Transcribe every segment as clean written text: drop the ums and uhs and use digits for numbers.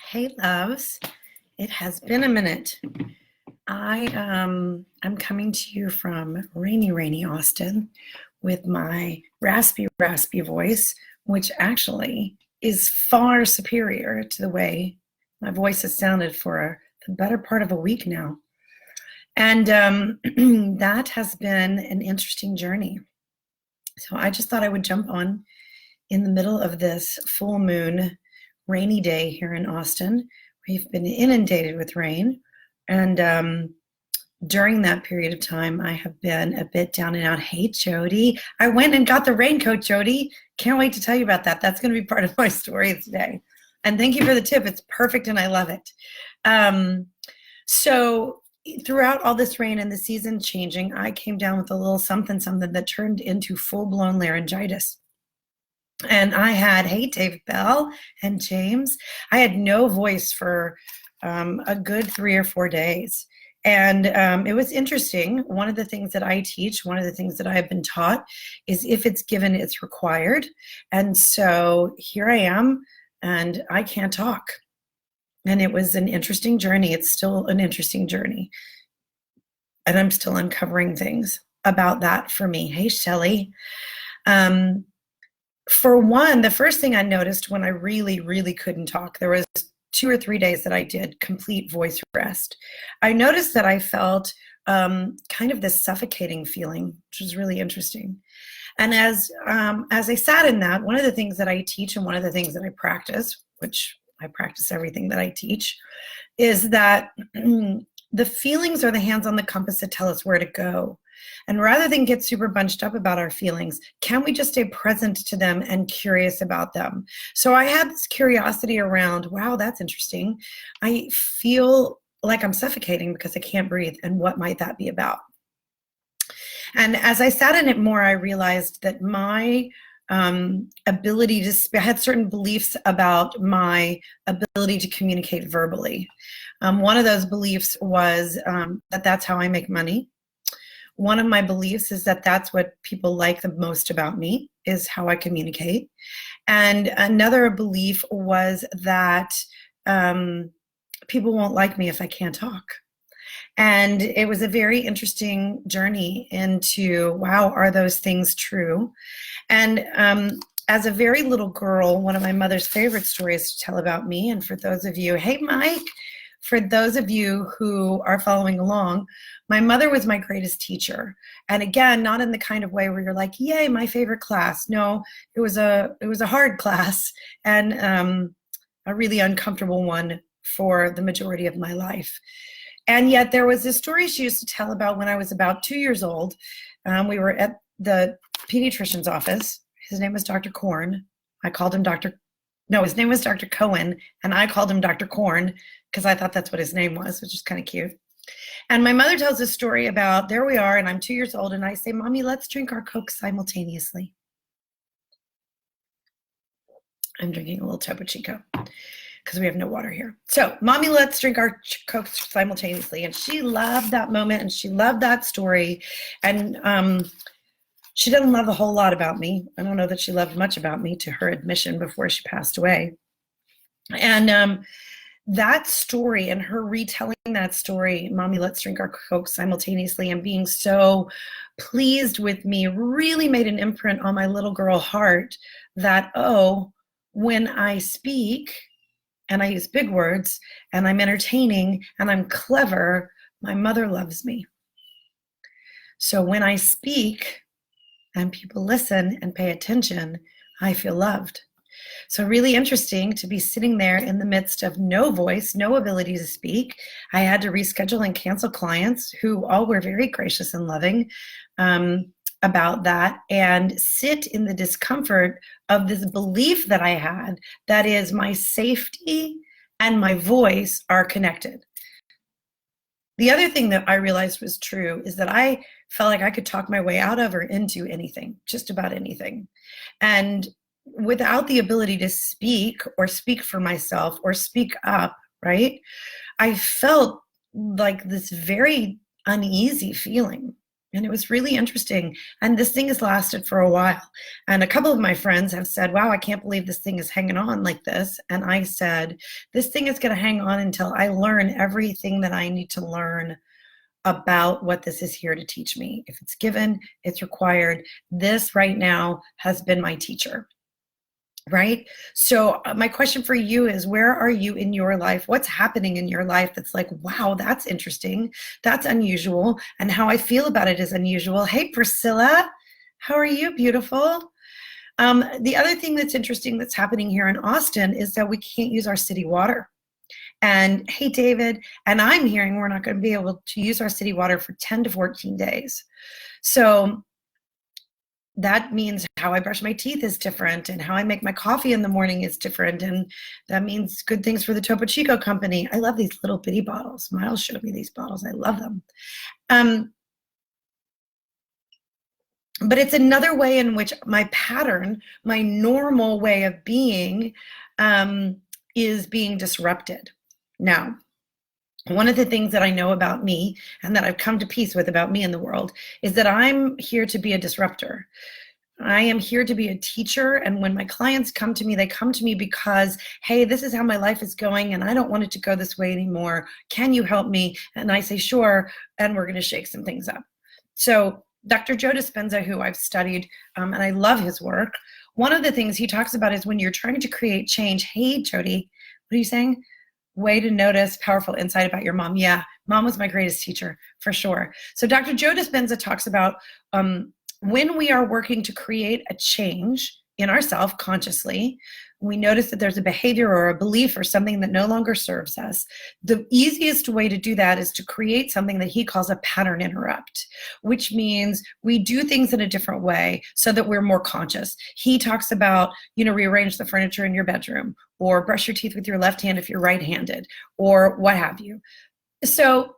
Hey loves, it has been a minute. I'm coming to you from rainy Austin with my raspy voice, which actually is far superior to the way my voice has sounded for the better part of a week now. And that has been an interesting journey. So I just thought I would jump on in the middle of this full moon rainy day here in Austin. We've been inundated with rain, and during that period of time, I have been a bit down and out. Hey, Jody, I went and got the raincoat, Jody. Can't wait to tell you about that. That's going to be part of my story today. And thank you for the tip. It's perfect, and I love it. So throughout all this rain and the season changing, I came down with a little something that turned into full-blown laryngitis. And I had, hey, Dave Bell and James, I had no voice for a good 3 or 4 days. And it was interesting. One of the things that I teach, one of the things that I've been taught is if it's given, it's required. And so here I am, and I can't talk. And it was an interesting journey. It's still an interesting journey. And I'm still uncovering things about that for me. Hey, Shelly. For one, the first thing I noticed when I really couldn't talk, there was 2 or 3 days that I did complete voice rest. I noticed that I felt kind of this suffocating feeling, which was really interesting. And as I sat in that, one of the things that I teach and one of the things that I practice, which I practice everything that I teach, is that the feelings are the hands on the compass that tell us where to go. And rather than get super bunched up about our feelings, can we just stay present to them and curious about them? So I had this curiosity around, wow, that's interesting. I feel like I'm suffocating because I can't breathe, and what might that be about? And as I sat in it more, I realized that my ability to I had certain beliefs about my ability to communicate verbally. One of those beliefs was that that's how I make money. One of my beliefs is that that's what people like the most about me, is how I communicate. And another belief was that people won't like me if I can't talk. And it was a very interesting journey into, wow, are those things true? And as a very little girl, one of my mother's favorite stories to tell about me, and for those of you, hey, Mike, for those of you who are following along, my mother was my greatest teacher. And again, not in the kind of way where you're like, yay, my favorite class. No, it was a hard class, and a really uncomfortable one for the majority of my life. And yet there was this story she used to tell about when I was about 2 years old. We were at the pediatrician's office. His name was Dr. Korn. His name was Dr. Cohen, and I called him Dr. Korn because I thought that's what his name was, which is kind of cute. And my mother tells a story about, there we are, and I'm 2 years old, and I say, Mommy, let's drink our Coke simultaneously. I'm drinking a little Topo Chico because we have no water here. So, Mommy, let's drink our Coke simultaneously. And she loved that moment, and she loved that story. And she doesn't love a whole lot about me. I don't know that she loved much about me, to her admission, before she passed away. And that story and her retelling that story, Mommy, let's drink our Coke simultaneously, and being so pleased with me, really made an imprint on my little girl heart that, oh, when I speak and I use big words and I'm entertaining and I'm clever, my mother loves me. So when I speak and people listen and pay attention, I feel loved. So really interesting to be sitting there in the midst of no voice, no ability to speak. I had to reschedule and cancel clients who all were very gracious and loving about that, and sit in the discomfort of this belief that I had, that is, my safety and my voice are connected. The other thing that I realized was true is that I felt like I could talk my way out of or into anything, just about anything. And without the ability to speak or speak for myself or speak up, right, I felt like this very uneasy feeling. And it was really interesting. And this thing has lasted for a while. And a couple of my friends have said, wow, I can't believe this thing is hanging on like this. And I said, this thing is going to hang on until I learn everything that I need to learn about what this is here to teach me. If it's given, it's required. This right now has been my teacher. Right? So my question for you is, where are you in your life? What's happening in your life that's like, wow, that's interesting. That's unusual. And how I feel about it is unusual. Hey, Priscilla, how are you? Beautiful. The other thing that's interesting that's happening here in Austin is that we can't use our city water. And hey, David, and I'm hearing we're not going to be able to use our city water for 10 to 14 days. So that means how I brush my teeth is different, and how I make my coffee in the morning is different. And that means good things for the Topo Chico company. I love these little bitty bottles. Miles showed me these bottles. I love them. But it's another way in which my pattern, my normal way of being, is being disrupted. Now, one of the things that I know about me and that I've come to peace with about me in the world is that I'm here to be a disruptor. I am here to be a teacher. And when my clients come to me, they come to me because, hey, this is how my life is going and I don't want it to go this way anymore. Can you help me? And I say, sure. And we're going to shake some things up. So Dr. Joe Dispenza, who I've studied, and I love his work, one of the things he talks about is when you're trying to create change. Hey, Jody, what are you saying? Way to notice powerful insight about your mom. Yeah, mom was my greatest teacher, for sure. So Dr. Joe Dispenza talks about when we are working to create a change in ourselves consciously, we notice that there's a behavior or a belief or something that no longer serves us. The easiest way to do that is to create something that he calls a pattern interrupt, which means we do things in a different way so that we're more conscious. He talks about, rearrange the furniture in your bedroom, or brush your teeth with your left hand if you're right-handed, or what have you. So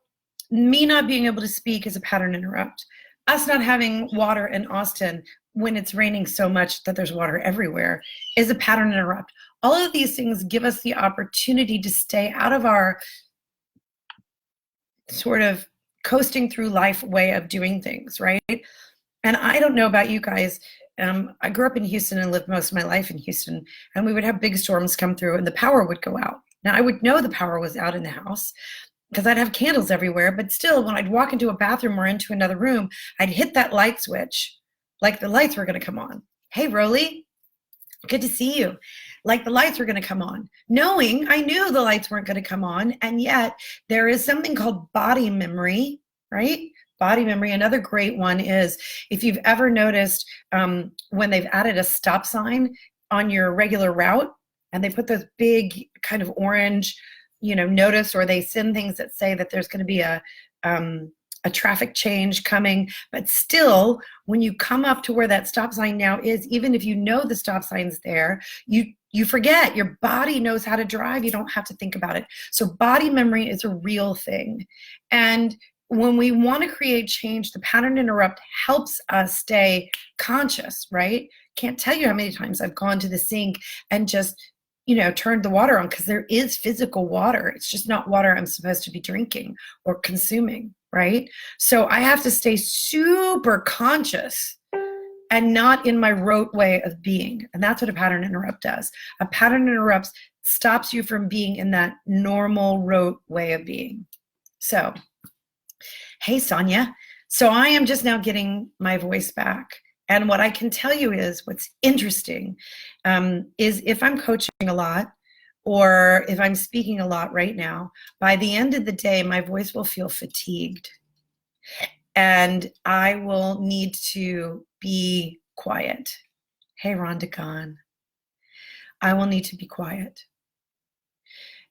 me not being able to speak is a pattern interrupt. Us not having water in Austin when it's raining so much that there's water everywhere is a pattern interrupt. All of these things give us the opportunity to stay out of our sort of coasting through life way of doing things, right? And I don't know about you guys. I grew up in Houston and lived most of my life in Houston, and we would have big storms come through and the power would go out. Now I would know the power was out in the house because I'd have candles everywhere, but still when I'd walk into a bathroom or into another room, I'd hit that light switch like the lights were going to come on. Hey, Roly, good to see you. Like the lights were going to come on, knowing I knew the lights weren't going to come on. And yet there is something called body memory, right? Body memory. Another great one is if you've ever noticed when they've added a stop sign on your regular route and they put those big kind of orange, notice, or they send things that say that there's going to be a traffic change coming, but still when you come up to where that stop sign now is, even if you know the stop sign's there, you forget. Your body knows how to drive. You don't have to think about it. So body memory is a real thing. And when we want to create change, the pattern interrupt helps us stay conscious, right? Can't tell you how many times I've gone to the sink and just turned the water on because there is physical water. It's just not water I'm supposed to be drinking or consuming, right? So I have to stay super conscious and not in my rote way of being. And that's what a pattern interrupt does. A pattern interrupt stops you from being in that normal rote way of being. So, hey, Sonia. So I am just now getting my voice back. And what I can tell you is what's interesting is if I'm coaching a lot or if I'm speaking a lot right now, by the end of the day, my voice will feel fatigued and I will need to be quiet. Hey, Rhonda Khan. I will need to be quiet.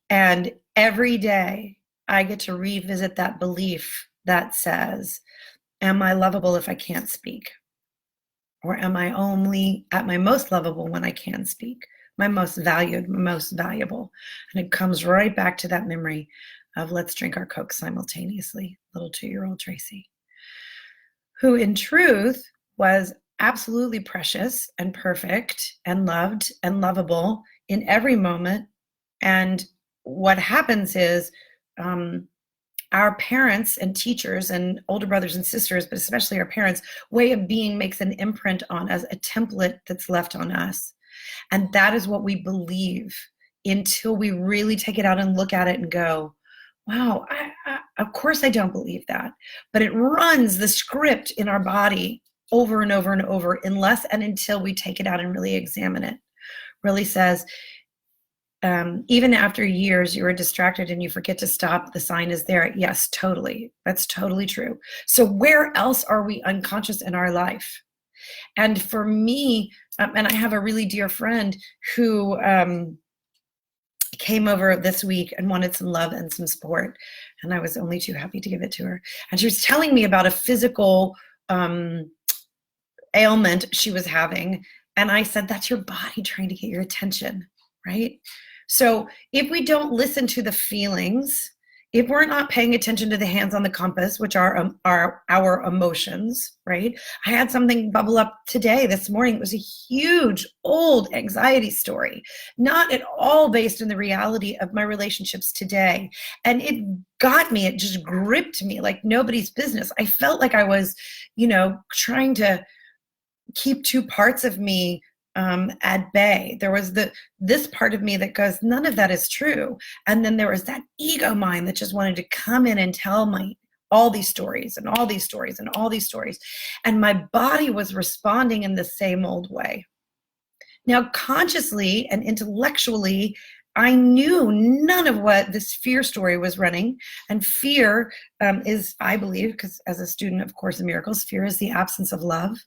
And every day I get to revisit that belief that says, am I lovable if I can't speak? Or am I only at my most lovable when I can speak? My most valued, my most valuable. And it comes right back to that memory of let's drink our Coke simultaneously, little 2-year-old Tracy, who in truth was absolutely precious and perfect and loved and lovable in every moment. And what happens is our parents and teachers and older brothers and sisters, but especially our parents, way of being makes an imprint on us, a template that's left on us. And that is what we believe until we really take it out and look at it and go, wow, of course I don't believe that. But it runs the script in our body over and over and over, unless and until we take it out and really examine it. Really says, even after years, you are distracted and you forget to stop, the sign is there. Yes, totally. That's totally true. So where else are we unconscious in our life? And for me, and I have a really dear friend who came over this week and wanted some love and some support, and I was only too happy to give it to her. And she was telling me about a physical ailment she was having, and I said, that's your body trying to get your attention, right? So if we don't listen to the feelings, if we're not paying attention to the hands on the compass, which are our emotions, right? I had something bubble up today, this morning. It was a huge, old anxiety story, not at all based in the reality of my relationships today. And it got me, it just gripped me like nobody's business. I felt like I was, trying to keep two parts of me at bay. There was this part of me that goes, none of that is true. And then there was that ego mind that just wanted to come in and tell all these stories and all these stories and all these stories. And my body was responding in the same old way. Now, consciously and intellectually, I knew none of what this fear story was running. And fear is, I believe, because as a student of Course in Miracles, fear is the absence of love.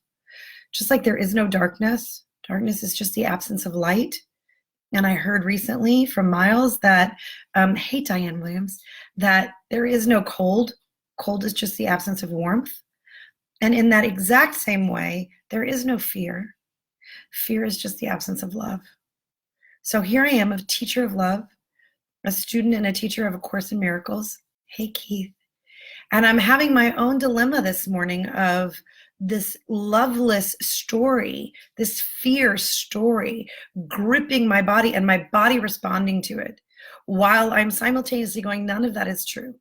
Just like there is no darkness. Darkness is just the absence of light. And I heard recently from Miles that, hey, Diane Williams, that there is no cold. Cold is just the absence of warmth. And in that exact same way, there is no fear. Fear is just the absence of love. So here I am, a teacher of love, a student and a teacher of A Course in Miracles. Hey, Keith. And I'm having my own dilemma this morning of this loveless story, this fear story, gripping my body and my body responding to it, while I'm simultaneously going, none of that is true.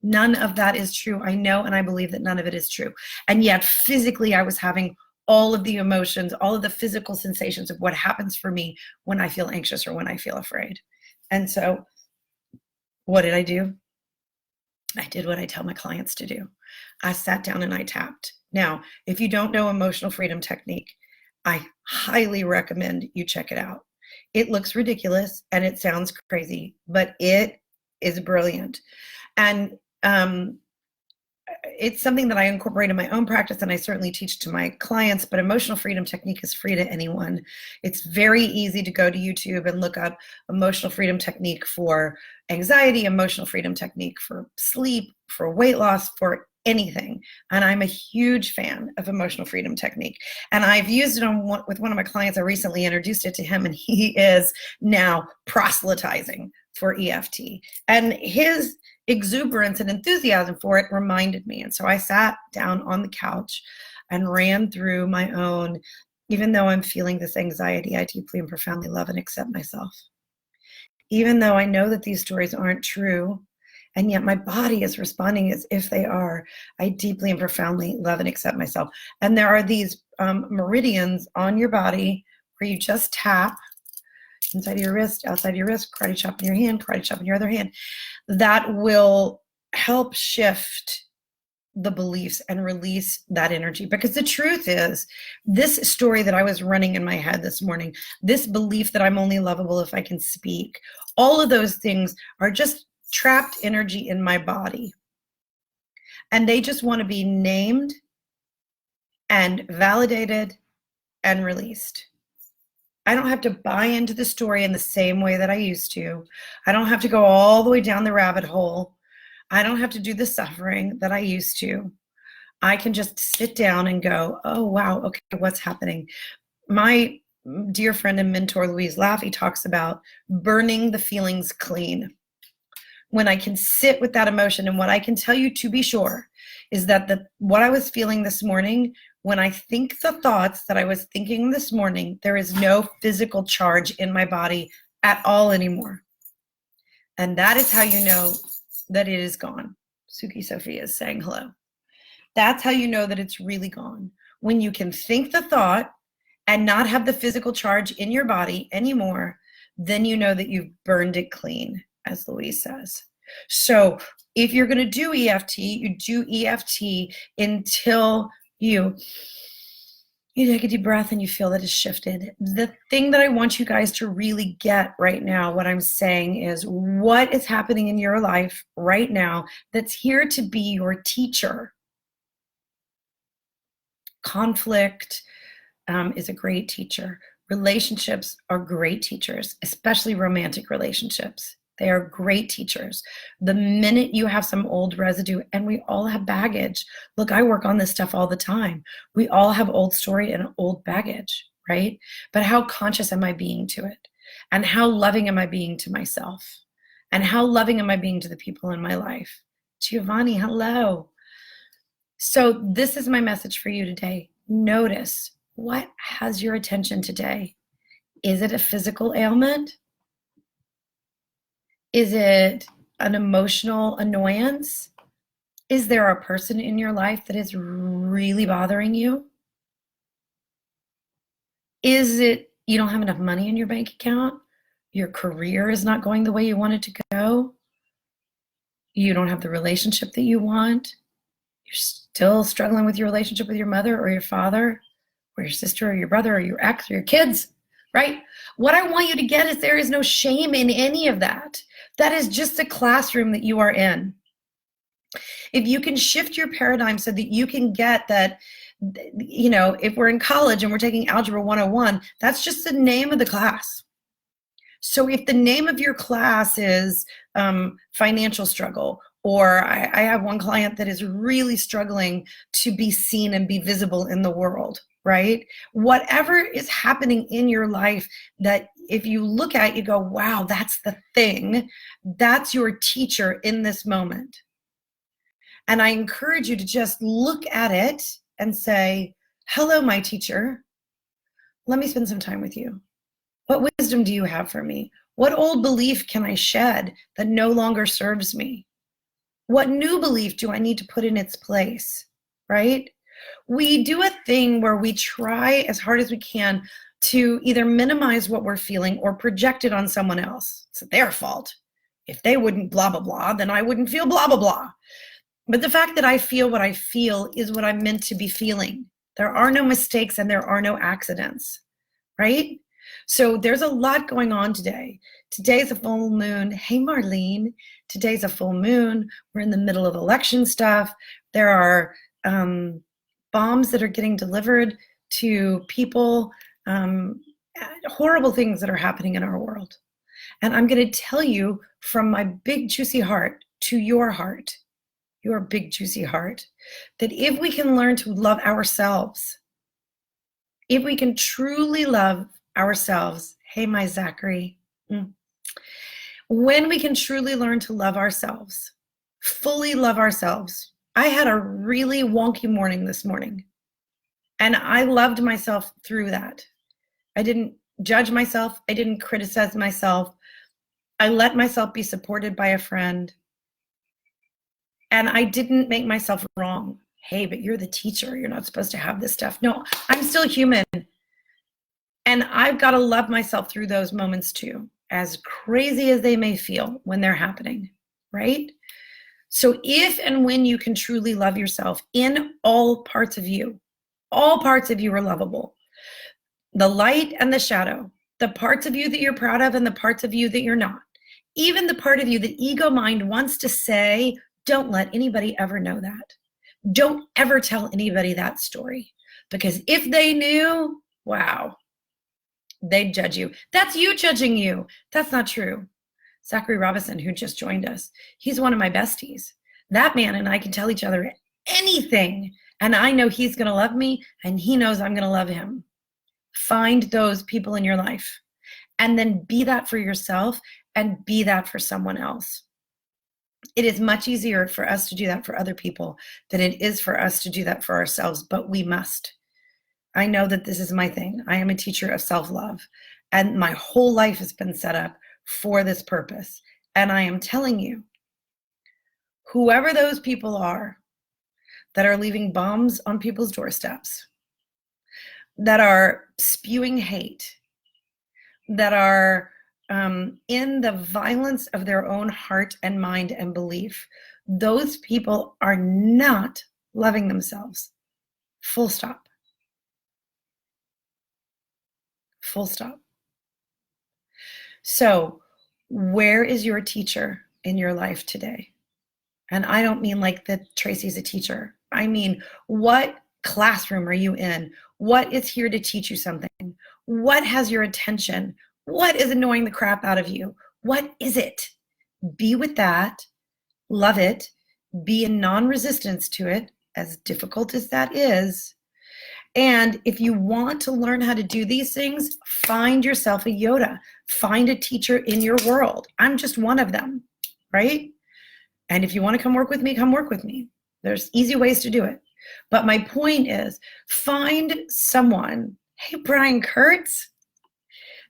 None of that is true. I know and I believe that none of it is true. And yet physically I was having all of the emotions, all of the physical sensations of what happens for me when I feel anxious or when I feel afraid. And so what did I do? I did what I tell my clients to do. I sat down and I tapped. Now, if you don't know Emotional Freedom Technique, I highly recommend you check it out. It looks ridiculous and it sounds crazy, but it is brilliant. And it's something that I incorporate in my own practice, and I certainly teach to my clients, but Emotional Freedom Technique is free to anyone. It's very easy to go to YouTube and look up Emotional Freedom Technique for anxiety, Emotional Freedom Technique for sleep, for weight loss, for anything. And I'm a huge fan of Emotional Freedom Technique. And I've used it with one of my clients. I recently introduced it to him, and he is now proselytizing for EFT. And his exuberance and enthusiasm for it reminded me. And so I sat down on the couch and ran through my own, even though I'm feeling this anxiety, I deeply and profoundly love and accept myself. Even though I know that these stories aren't true, and yet my body is responding as if they are, I deeply and profoundly love and accept myself. And there are these meridians on your body where you just tap inside of your wrist, outside of your wrist, karate chop in your hand, karate chop in your other hand, that will help shift the beliefs and release that energy. Because the truth is, this story that I was running in my head this morning, this belief that I'm only lovable if I can speak, all of those things are just trapped energy in my body. And they just want to be named and validated and released. I don't have to buy into the story in the same way that I used to. I don't have to go all the way down the rabbit hole. I don't have to do the suffering that I used to. I can just sit down and go, oh, wow, okay, what's happening? My dear friend and mentor, Louise Laffey, talks about burning the feelings clean. When I can sit with that emotion, and what I can tell you to be sure is that what I was feeling this morning, when I think the thoughts that I was thinking this morning, there is no physical charge in my body at all anymore. And that is how you know that it is gone. Suki Sophia is saying hello. That's how you know that it's really gone. When you can think the thought and not have the physical charge in your body anymore, then you know that you've burned it clean, as Louise says. So if you're going to do EFT, you do EFT until you take a deep breath and you feel that it's shifted. The thing that I want you guys to really get right now, what I'm saying is what is happening in your life right now that's here to be your teacher. Conflict is a great teacher. Relationships are great teachers, especially romantic relationships. They are great teachers. The minute you have some old residue, and we all have baggage. Look, I work on this stuff all the time. We all have old story and old baggage, right? But how conscious am I being to it? And how loving am I being to myself? And how loving am I being to the people in my life? Giovanni, hello. So this is my message for you today. Notice what has your attention today. Is it a physical ailment? Is it an emotional annoyance? Is there a person in your life that is really bothering you? Is it you don't have enough money in your bank account? Your career is not going the way you want it to go? You don't have the relationship that you want? You're still struggling with your relationship with your mother or your father or your sister or your brother or your ex or your kids, right? What I want you to get is there is no shame in any of that. That is just a classroom that you are in. If you can shift your paradigm so that you can get that, you know, if we're in college and we're taking Algebra 101, that's just the name of the class. So if the name of your class is financial struggle, or I have one client that is really struggling to be seen and be visible in the world, right? Whatever is happening in your life that if you look at it, you go, wow, that's the thing. That's your teacher in this moment. And I encourage you to just look at it and say, hello, my teacher. Let me spend some time with you. What wisdom do you have for me? What old belief can I shed that no longer serves me? What new belief do I need to put in its place, right? We do a thing where we try as hard as we can to either minimize what we're feeling or project it on someone else. It's their fault. If they wouldn't blah, blah, blah, then I wouldn't feel blah, blah, blah. But the fact that I feel what I feel is what I'm meant to be feeling. There are no mistakes and there are no accidents, right? So there's a lot going on today. Today's a full moon. Hey, Marlene. Today's a full moon. We're in the middle of election stuff. There are bombs that are getting delivered to people. Horrible things that are happening in our world. And I'm going to tell you from my big, juicy heart to your heart, your big, juicy heart, that if we can learn to love ourselves, if we can truly love ourselves, hey, my Zachary, when we can truly learn to love ourselves, fully love ourselves. I had a really wonky morning this morning, and I loved myself through that. I didn't judge myself. I didn't criticize myself. I let myself be supported by a friend, and I didn't make myself wrong. Hey, but you're the teacher. You're not supposed to have this stuff. No, I'm still human. And I've got to love myself through those moments too, as crazy as they may feel when they're happening, right? So if and when you can truly love yourself in all parts of you are lovable. The light and the shadow, the parts of you that you're proud of and the parts of you that you're not. Even the part of you that ego mind wants to say, don't let anybody ever know that. Don't ever tell anybody that story. Because if they knew, wow, they'd judge you. That's you judging you. That's not true. Zachary Robinson, who just joined us, he's one of my besties. That man and I can tell each other anything, and I know he's going to love me, and he knows I'm going to love him. Find those people in your life, and then be that for yourself, and be that for someone else. It is much easier for us to do that for other people than it is for us to do that for ourselves, but we must. I know that this is my thing. I am a teacher of self-love, and my whole life has been set up for this purpose. And I am telling you, whoever those people are that are leaving bombs on people's doorsteps, that are spewing hate, that are in the violence of their own heart and mind and belief, those people are not loving themselves. Full stop. Full stop. So, where is your teacher in your life today? And I don't mean like that Tracy's a teacher. I mean, what classroom are you in? What is here to teach you something? What has your attention? What is annoying the crap out of you? What is it? Be with that. Love it. Be in non-resistance to it, as difficult as that is. And if you want to learn how to do these things, find yourself a Yoda. Find a teacher in your world. I'm just one of them, right? And if you want to come work with me, come work with me. There's easy ways to do it. But my point is, find someone. Hey, Brian Kurtz.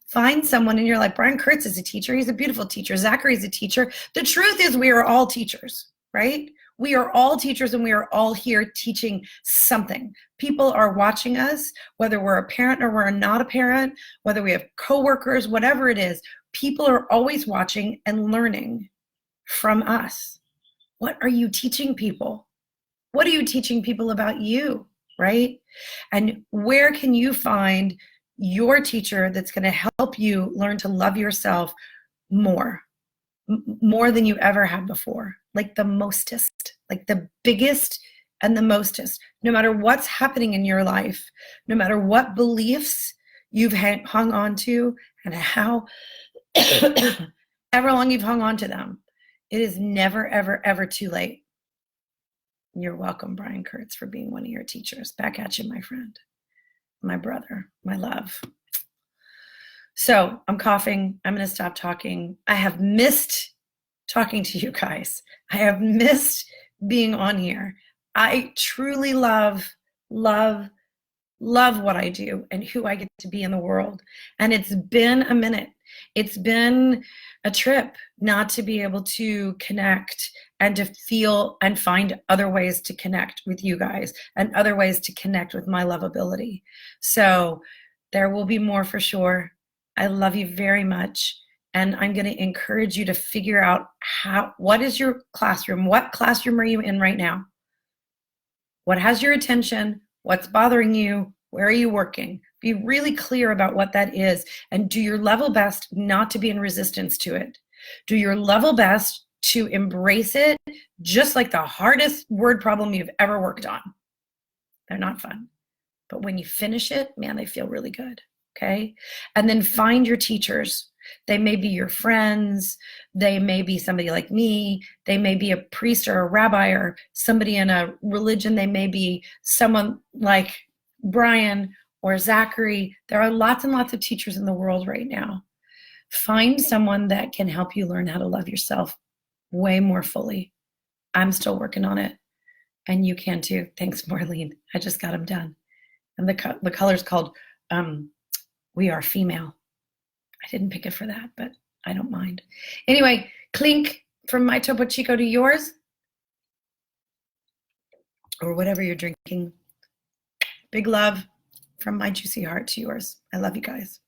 Find someone in your life. Brian Kurtz is a teacher. He's a beautiful teacher. Zachary's a teacher. The truth is we are all teachers, right? We are all teachers, and we are all here teaching something. People are watching us, whether we're a parent or we're not a parent, whether we have coworkers, whatever it is. People are always watching and learning from us. What are you teaching people? What are you teaching people about you, right? And where can you find your teacher that's going to help you learn to love yourself more than you ever have before? Like the mostest, like the biggest and the mostest. No matter what's happening in your life, no matter what beliefs you've hung on to and how ever long you've hung on to them, it is never, ever, ever too late. You're welcome, Brian Kurtz, for being one of your teachers. Back at you, my friend, my brother, my love. So I'm coughing. I'm going to stop talking. I have missed talking to you guys. I have missed being on here. I truly love what I do and who I get to be in the world. And it's been a minute. It's been a trip not to be able to connect and to feel and find other ways to connect with you guys and other ways to connect with my lovability. So there will be more for sure. I love you very much. And I'm going to encourage you to figure out what is your classroom? What classroom are you in right now? What has your attention? What's bothering you? Where are you working? Be really clear about what that is and do your level best not to be in resistance to it. Do your level best to embrace it, just like the hardest word problem you've ever worked on. They're not fun. But when you finish it, man, they feel really good. Okay? And then find your teachers. They may be your friends. They may be somebody like me. They may be a priest or a rabbi or somebody in a religion. They may be someone like Brian or Zachary. There are lots and lots of teachers in the world right now. Find someone that can help you learn how to love yourself way more fully. I'm still working on it, and you can too. Thanks, Marlene. I just got them done. And the color's called We Are Female. I didn't pick it for that, but I don't mind. Anyway, clink from my Topo Chico to yours, or whatever you're drinking. Big love from my juicy heart to yours. I love you guys.